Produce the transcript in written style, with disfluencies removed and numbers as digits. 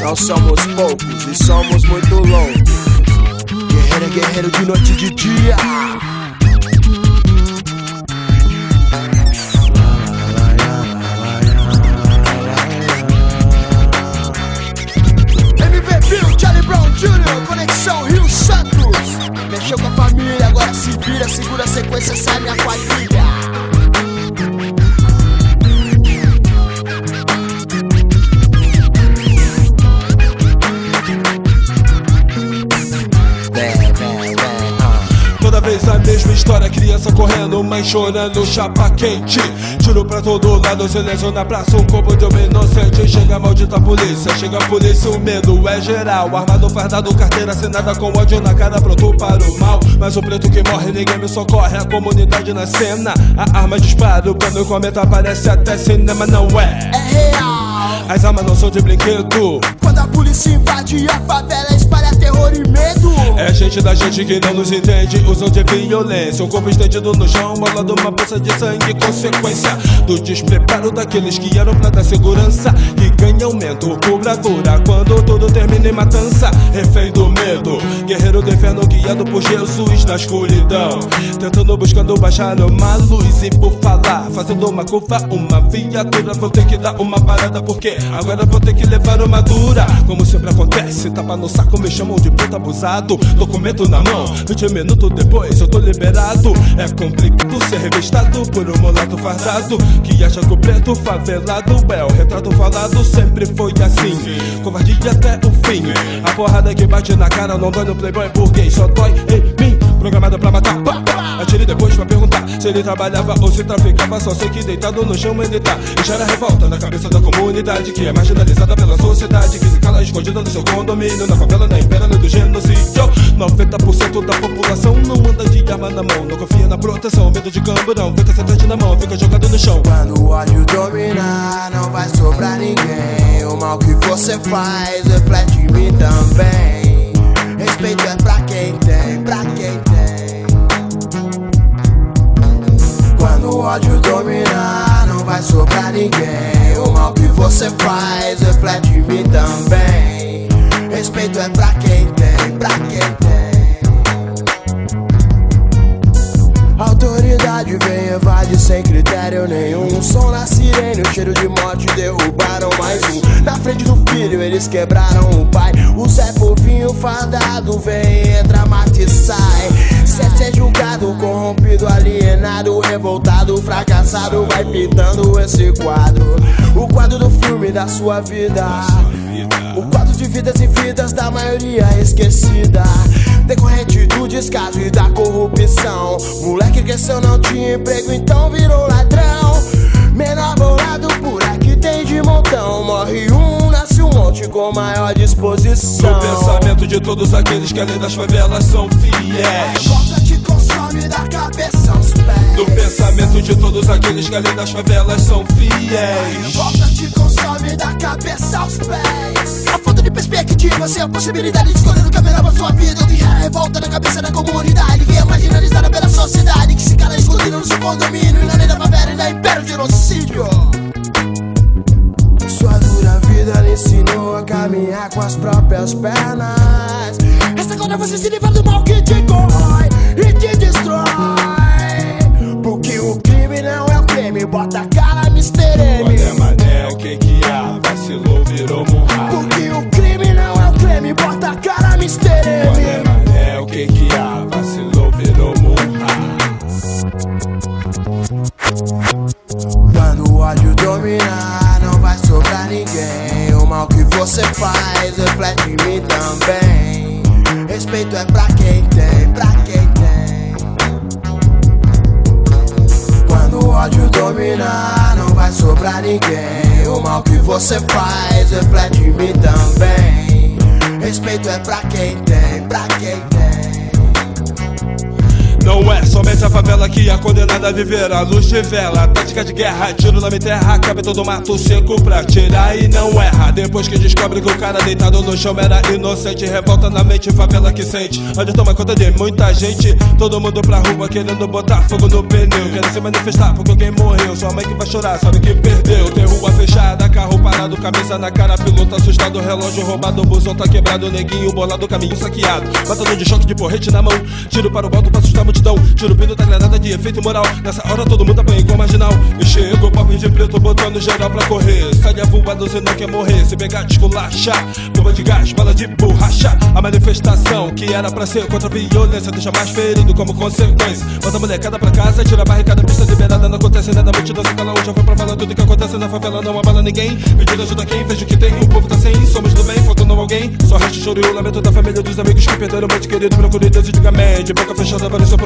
Não somos poucos e somos muito longos. Guerreiro é guerreiro de noite e de dia. MVP, Charlie Brown Jr., Conexão Rio Santos. Mexeu com a família, agora se vira, segura a sequência, sai minha quadrilha. Toda vez a mesma história, criança correndo, mãe chorando, chapa quente. Tiro pra todo lado, silêncio na praça, um corpo de um inocente. Chega a maldita polícia, chega a polícia, o medo é geral. Armado, fardado, carteira assinada com ódio na cara, pronto para o mal. Mas o preto que morre, ninguém me socorre, a comunidade na cena. A arma dispara, o plano cometa, parece até cinema, não é? É real. As armas não são de brinquedo. Quando a polícia invade a favela, espalha terror e medo. É gente da gente que não nos entende, usam de violência. Um corpo estendido no chão, molado uma poça de sangue. Consequência do despreparo daqueles que eram pra dar segurança, que ganha aumento por bravura quando tudo termina em matança. Refém do medo, guerreiro do inferno guiado por Jesus na escuridão, tentando, buscando baixar uma luz. E por falar, fazendo uma curva, uma viatura, vou ter que dar uma parada, porque agora vou ter que levar uma dura. Como sempre acontece, tapa no saco, me chamam de puta abusado. Documento na mão, 20 minutos depois eu tô liberado. É complicado ser revistado por um mulato fardado que acha que o preto favelado é o retrato falado. Sempre foi assim, covardia até o fim. A porrada que bate na cara não dói no playboy burguês, só dói em mim. Programada pra matar, pá, pá. Atire depois pra perguntar se ele trabalhava ou se traficava. Só sei que deitado no chão ele tá. E gera revolta na cabeça da comunidade, que é marginalizada pela sociedade, que se cala escondida no seu condomínio, na favela, na império do genocídio. 90% da população não anda de arma na mão, não confia na proteção, medo de camburão, fica sentado na mão, fica jogado no chão. Quando o ódio dominar, não vai sobrar ninguém. O mal que você faz reflete em mim também. Respeito é pra quem tem, pra quem tem. Quando o ódio dominar, não vai sobrar ninguém. O mal que você faz reflete em mim também. Respeito é pra quem tem, pra quem tem. Autoridade vem evade sem critério nenhum. Som na sirene, o cheiro de morte, derrubaram mais um. Na frente do filho eles quebraram o pai. O Zé Povinho fardado vem, entra, mata e sai. Ser julgado, corrompido, alienado, revoltado, fracassado, vai pintando esse quadro. O quadro do filme da sua vida. O quadro de vidas e vidas da maioria esquecida, decorrente do descaso e da corrupção. Moleque cresceu, não tinha emprego, então virou ladrão. Menor bolado por aqui tem de montão. Morre um, nasce um monte com maior disposição. No pensamento de todos aqueles que além das favelas são fiéis. A revolta te consome da cabeça aos pés. No pensamento de todos aqueles que além das favelas são fiéis. A revolta te consome da cabeça aos pés. A falta de perspectiva, sem a possibilidade de escolher o caminho pra sua vida. O que é a revolta na cabeça da comunidade, que é marginalizada pela sociedade, que se cala escondido no seu condomínio, e na lei da favela e da império de genocídio. Sua dura vida lhe ensinou a caminhar com as próprias pernas. Esta agora você se livra do mal que te corrói e te destrói. Porque o crime não é o crime, bota a cara, Mr. M. Mané, mané, o que que há? Vacilou, virou murra. Porque o crime não é o crime, bota a cara, Mr. M. Mané, mané, o que que há? Vacilou, virou murra. Quando o ódio dominar, não vai sobrar ninguém. O mal que você faz reflete em mim também. Respeito é pra quem tem, pra quem tem. Quando o ódio dominar, não vai sobrar ninguém. O mal que você faz reflete em mim também. Respeito é pra quem tem, pra quem tem. Não é somente a favela que é condenada a viver a luz de vela. Tática de guerra, tiro na minha terra, cabe todo mato seco pra tirar e não erra. Depois que descobre que o cara deitado no chão era inocente, revolta na mente, favela que sente, onde toma conta de muita gente. Todo mundo pra rua querendo botar fogo no pneu, querendo se manifestar porque alguém morreu. Sua mãe que vai chorar, sabe que perdeu. Tem rua fechada, carro parado, cabeça na cara, piloto assustado, relógio roubado, o busão tá quebrado, neguinho bolado, caminho saqueado, batalhão de choque de porrete na mão, tiro para o alto pra assustar a multidão, tiro pino da granada de efeito moral. Nessa hora todo mundo apanha igual marginal. E chega o papo de preto botando geral pra correr, sai voado, você não quer morrer. Se pegar, desculacha, bomba de gás, bala de borracha. A manifestação que era pra ser contra a violência deixa mais ferido como consequência. Bota a molecada pra casa, tira a barricada, pista liberada, não acontece nada. A multidão se cala, hoje já foi pra falar tudo que acontece na favela. Não abala ninguém, pedindo ajuda quem fez o que tem. O povo tá sem, somos do bem, faltando alguém. Só resta o choro e o lamento da família, dos amigos que perderam o mente querido. Procure Deus e diga amém, de boca fechada, apareceu